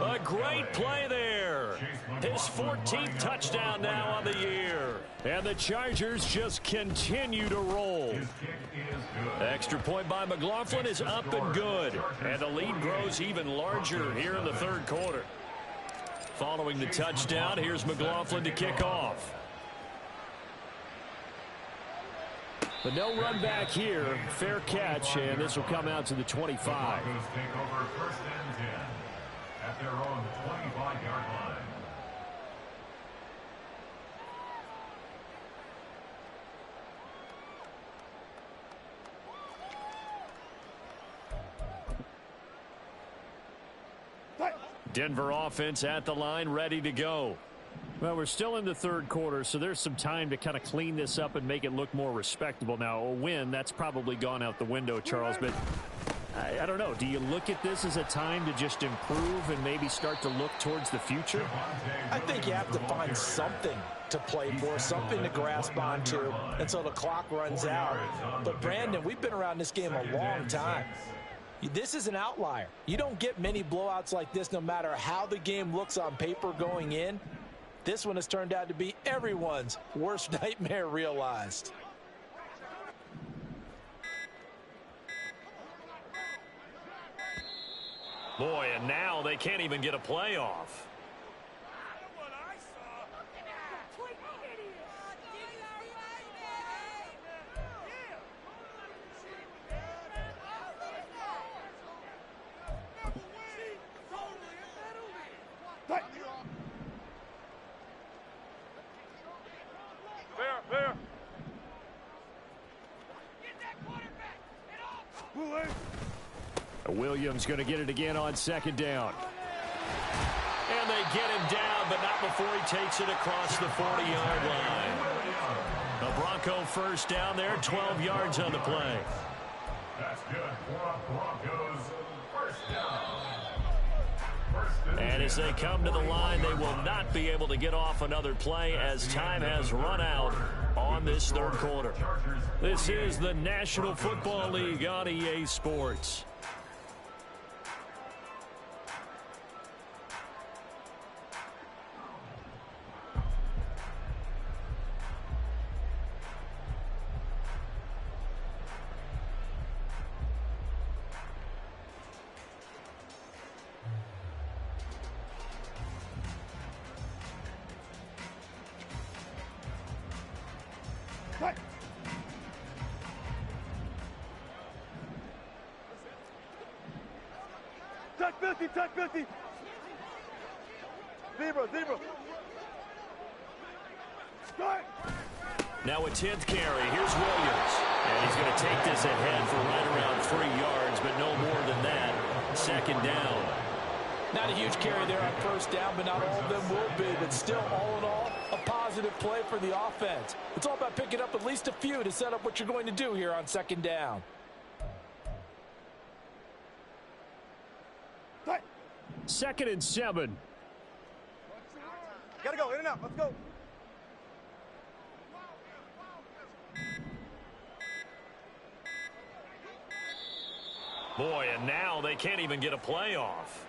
A great play there. His 14th touchdown now on the year. And the Chargers just continue to roll. Extra point by McLaughlin is up and good. And the lead grows even larger here in the 3rd quarter. Following the touchdown, here's McLaughlin to kick off. But no run back here. Fair catch, and this will come out to the 25. Broncos take over 1st and 10 at their own 25-yard line. Denver offense at the line, ready to go. Well, we're still in the 3rd quarter, so there's some time to kind of clean this up and make it look more respectable. Now, a win, that's probably gone out the window, Charles, but I don't know. Do you look at this as a time to just improve and maybe start to look towards the future? I think you have to find something to play for, something to grasp onto until the clock runs out. But, Brandon, we've been around this game a long time. This is an outlier. You don't get many blowouts like this no matter how the game looks on paper going in. This one has turned out to be everyone's worst nightmare realized. Boy, and now they can't even get a playoff. Williams going to get it again on 2nd down. And they get him down, but not before he takes it across the 40-yard line. A Bronco 1st down there, 12 yards on the play. That's good for Broncos 1st down. And as they come to the line, they will not be able to get off another play as time has run out on this 3rd quarter. This is the National Football League on EA Sports. Touch 50. Zebra. Start. Now a 10th carry. Here's Williams. And he's going to take this ahead for right around 3 yards, but no more than that. 2nd down. Not a huge carry there on first down, but not all of them will be. But still, all in all, a positive play for the offense. It's all about picking up at least a few to set up what you're going to do here on second down. Second and 7. Gotta go, in and out, let's go. Boy, and now they can't even get a play off.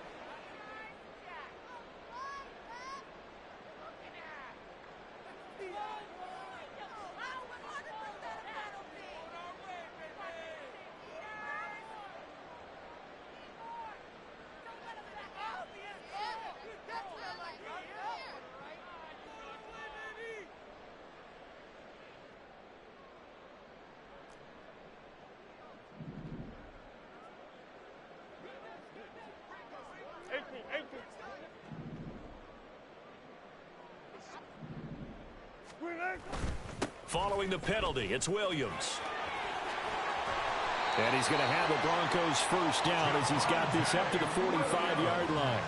Following the penalty, it's Williams. And he's going to have the Broncos first down as he's got this up to the 45-yard line.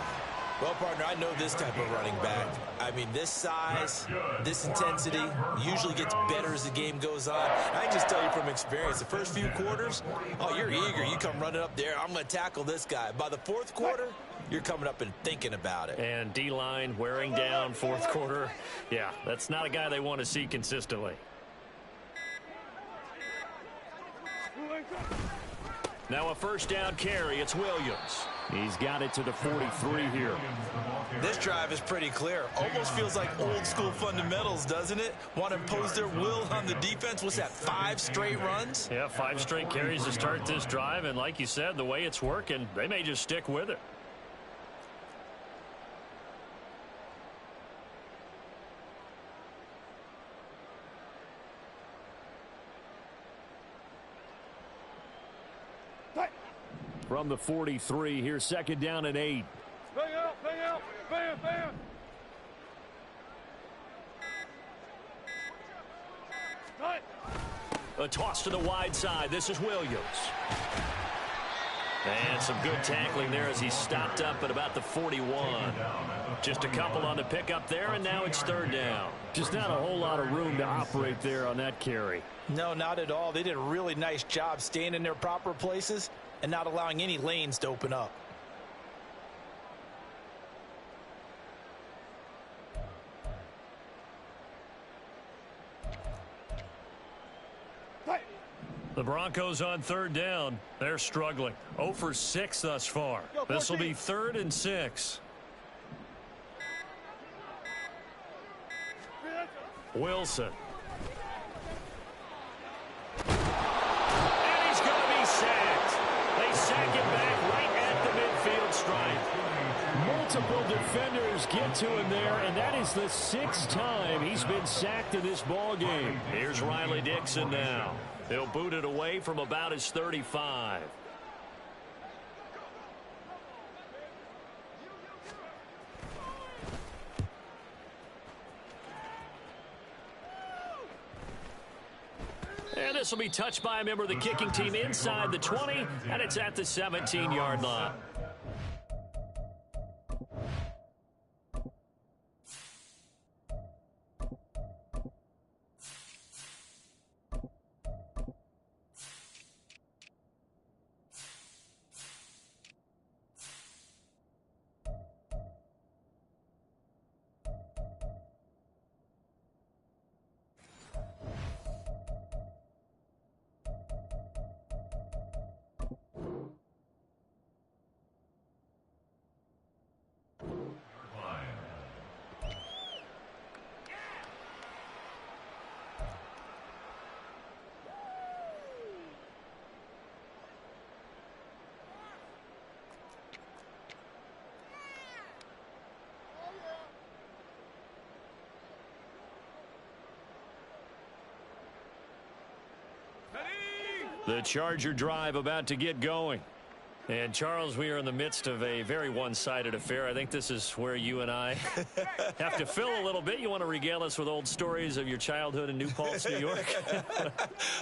Well, partner, I know this type of running back. I mean, this size, this intensity usually gets better as the game goes on. I can just tell you from experience, the first few quarters, oh, you're eager. You come running up there, I'm going to tackle this guy. By the fourth quarter, you're coming up and thinking about it. And D-line wearing down fourth quarter. Yeah, that's not a guy they want to see consistently. Now a first down carry. It's Williams. He's got it to the 43 here. This drive is pretty clear. Almost feels like old school fundamentals, doesn't it? Want to impose their will on the defense. What's that, 5 straight runs? Yeah, 5 straight carries to start this drive. And like you said, the way it's working, they may just stick with it. From the 43, here's second down and 8. Bang out, bam, bam. A toss to the wide side. This is Williams. And some good tackling there as he stopped up at about the 41. Just a couple on the pickup there, and now it's third down. Just not a whole lot of room to operate there on that carry. No, not at all. They did a really nice job staying in their proper places and not allowing any lanes to open up. The Broncos on third down. They're struggling. 0 for 6 thus far. This will be 3rd and 6. Wilson. And he's going to be sacked. They sack him back right at the midfield stripe. Multiple defenders get to him there, and that is the 6th time he's been sacked in this ball game. Here's Riley Dixon now. He'll boot it away from about his 35. And this will be touched by a member of the kicking team inside the 20, and it's at the 17-yard line. The Charger drive about to get going. And, Charles, we are in the midst of a very one-sided affair. I think this is where you and I have to fill a little bit. You want to regale us with old stories of your childhood in New Paltz, New York?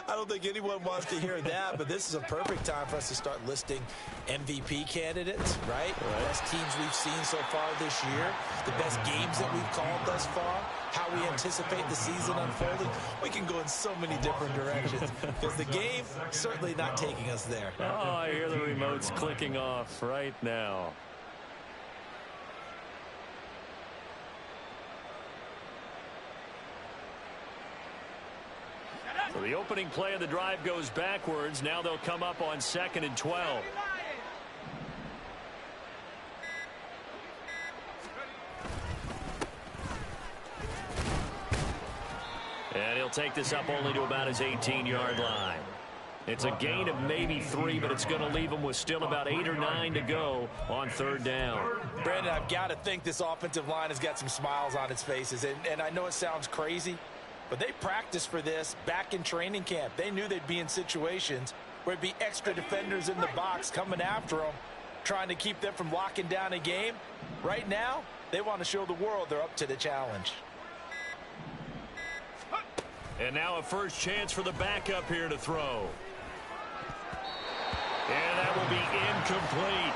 I don't think anyone wants to hear that, but this is a perfect time for us to start listing MVP candidates, right? The best teams we've seen so far this year, the best games that we've called thus far, how we anticipate the season unfolding. We can go in so many different directions because the game certainly not taking us there. Oh, I hear the remotes clicking off right now. So the opening play of the drive goes backwards. Now they'll come up on 2nd and 12. And he'll take this up only to about his 18-yard line. It's a gain of maybe 3, but it's going to leave him with still about 8 or 9 to go on 3rd down. Brandon, I've got to think this offensive line has got some smiles on its faces. And I know it sounds crazy, but they practiced for this back in training camp. They knew they'd be in situations where it'd be extra defenders in the box coming after them, trying to keep them from locking down a game. Right now, they want to show the world they're up to the challenge. And now a first chance for the backup here to throw. And that will be incomplete.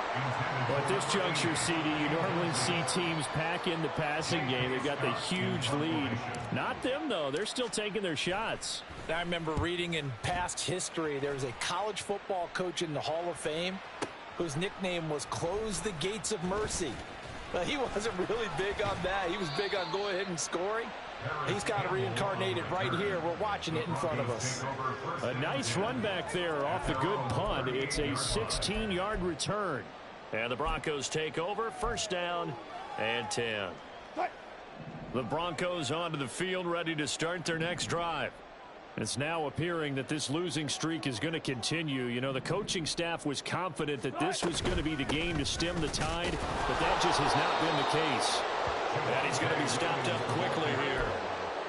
But at this juncture, CD, you normally see teams pack in the passing game. They've got the huge lead. Not them, though. They're still taking their shots. I remember reading in past history, there was a college football coach in the Hall of Fame whose nickname was Close the Gates of Mercy. But he wasn't really big on that. He was big on go ahead and scoring. He's got to reincarnate it right here. We're watching it in front of us. A nice run back there off the good punt. It's a 16-yard return. And the Broncos take over. 1st down and 10. The Broncos onto the field, ready to start their next drive. It's now appearing that this losing streak is going to continue. You know, the coaching staff was confident that this was going to be the game to stem the tide, but that just has not been the case. And he's going to be stopped up quickly here.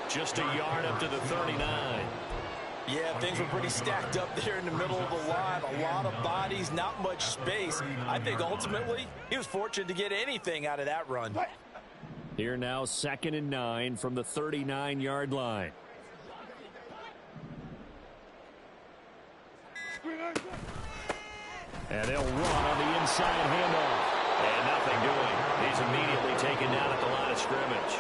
Just a yard up to the 39. Yeah, things were pretty stacked up there in the middle of the line. A lot of bodies, not much space. I think ultimately he was fortunate to get anything out of that run. Here now 2nd and 9 from the 39-yard line. And they'll run on the inside handoff. And nothing doing. He's immediately taken down at the line of scrimmage.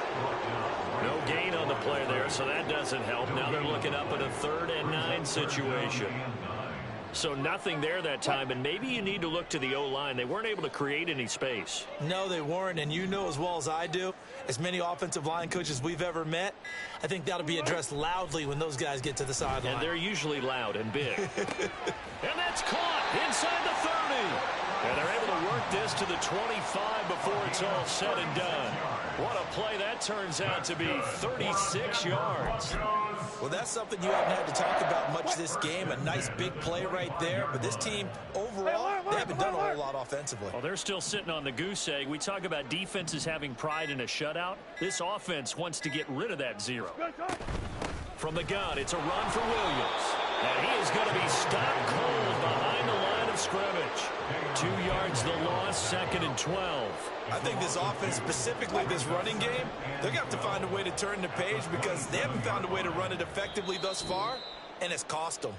No gain on the play there, so that doesn't help. Now they're looking up at a 3rd and 9 situation. So nothing there that time, and maybe you need to look to the O-line. They weren't able to create any space. No, they weren't, and you know as well as I do, as many offensive line coaches we've ever met, I think that'll be addressed loudly when those guys get to the sideline. And they're usually loud and big. And that's caught inside the 30. And they're able to work this to the 25 before it's all said and done. What a play that turns out to be. 36 yards. Well, that's something you haven't had to talk about much this game. A nice big play right there. But this team, overall, they haven't done a whole lot offensively. Well, they're still sitting on the goose egg. We talk about defenses having pride in a shutout. This offense wants to get rid of that 0. From the gun, it's a run for Williams. And he is going to be stopped cold behind the line of scrimmage. 2 yards the loss, 2nd and 12. I think this offense, specifically this running game, they're going to have to find a way to turn the page because they haven't found a way to run it effectively thus far, and it's cost them.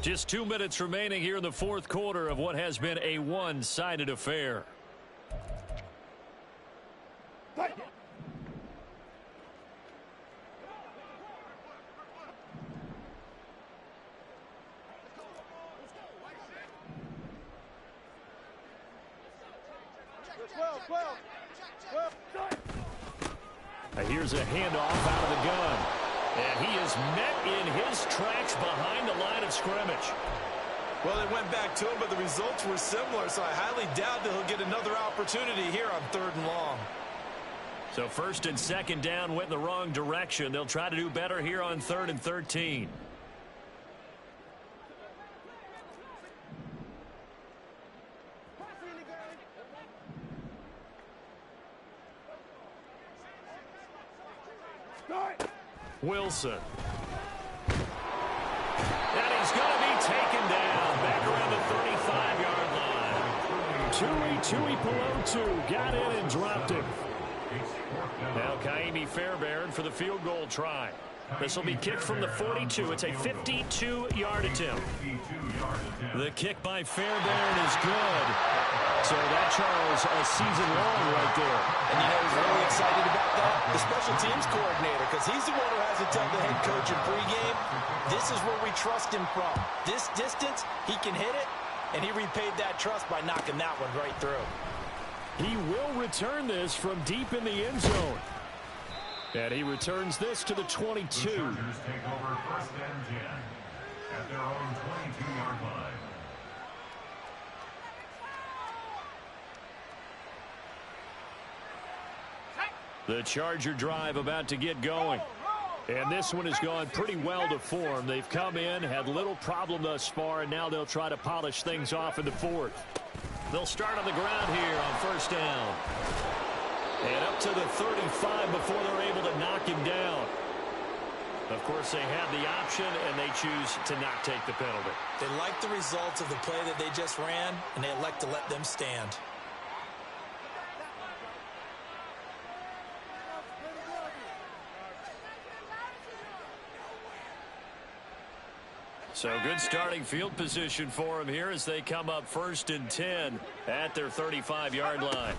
Just 2 minutes remaining here in the 4th quarter of what has been a one-sided affair. Here's a handoff out of the gun. And he is met in his tracks behind the line of scrimmage. Well, they went back to him, but the results were similar, so I highly doubt that he'll get another opportunity here on 3rd and long. So 1st and 2nd down went in the wrong direction. They'll try to do better here on 3rd and 13. Wilson. And he's going to be taken down back around the 35-yard line. Tui Pelotu got in and dropped it. Now Kaimi Fairbairn for the field goal try. This will be kicked from the 42. It's a 52-yard attempt. The kick by Fairbairn is good. So that, Charles, a season long right there. And you know who's really excited about that? The special teams coordinator, because he's the one who has to tell the head coach in pregame, this is where we trust him from. This distance, he can hit it, and he repaid that trust by knocking that one right through. He will return this from deep in the end zone. And he returns this to the 22. The Chargers take over 1st and 10 at their own 22-yard line. The Charger drive about to get going. And this one has gone pretty well to form. They've come in, had little problem thus far, and now they'll try to polish things off in the fourth. They'll start on the ground here on 1st down. And up to the 35 before they're able to knock him down. Of course, they have the option, and they choose to not take the penalty. They like the results of the play that they just ran, and they elect to let them stand. So good starting field position for them here as they come up 1st and 10 at their 35-yard line.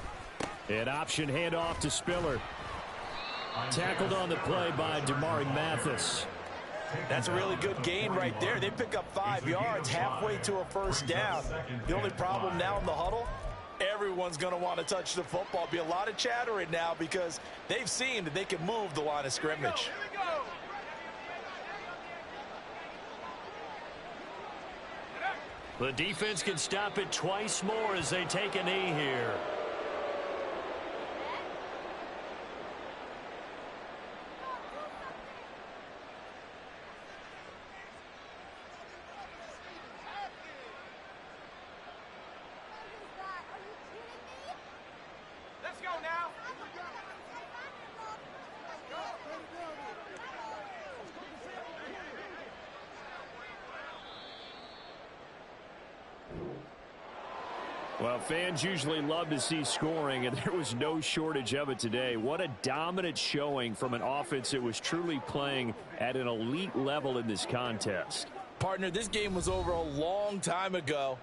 An option handoff to Spiller. Tackled on the play by Damari Mathis. That's a really good gain right there. They pick up 5 yards halfway to a 1st down. The only problem now in the huddle, everyone's going to want to touch the football. Be a lot of chattering now because they've seen that they can move the line of scrimmage. The defense can stop it twice more as they take a knee here. Let's go now. Well, fans usually love to see scoring, and there was no shortage of it today. What a dominant showing from an offense that was truly playing at an elite level in this contest. Partner, this game was over a long time ago,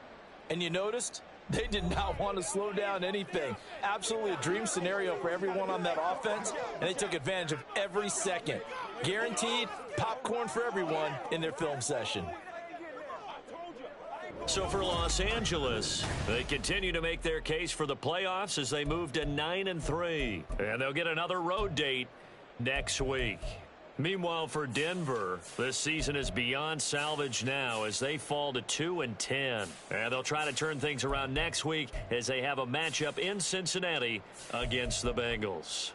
and you noticed they did not want to slow down anything. Absolutely a dream scenario for everyone on that offense, and they took advantage of every second. Guaranteed popcorn for everyone in their film session. So for Los Angeles, they continue to make their case for the playoffs as they move to 9-3. And they'll get another road date next week. Meanwhile, for Denver, this season is beyond salvage now as they fall to 2-10. And they'll try to turn things around next week as they have a matchup in Cincinnati against the Bengals.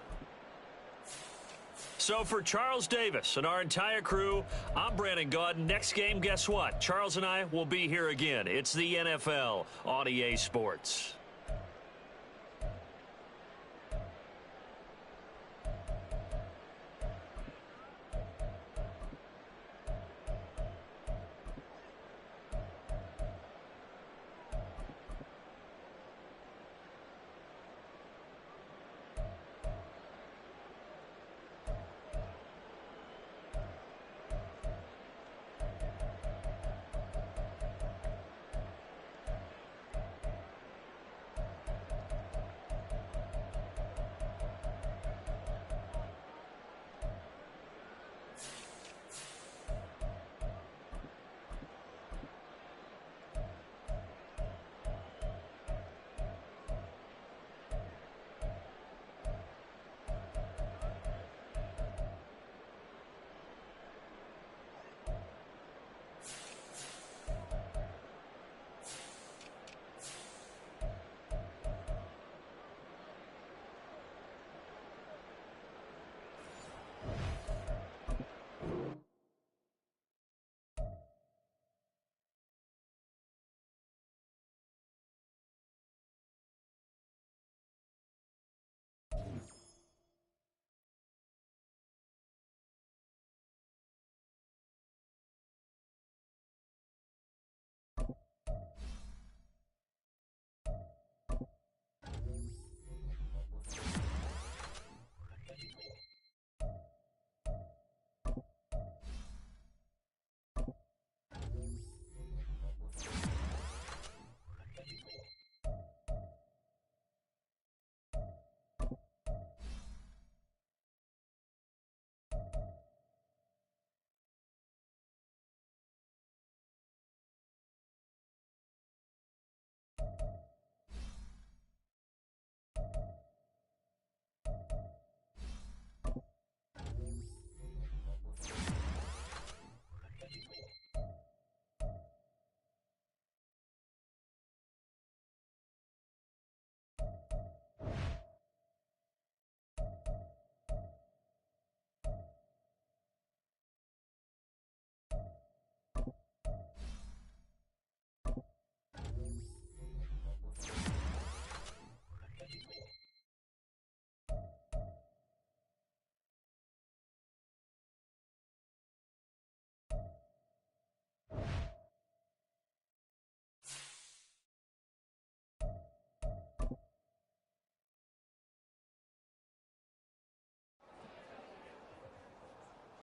So for Charles Davis and our entire crew, I'm Brandon Gaudin. Next game, guess what? Charles and I will be here again. It's the NFL on EA Sports.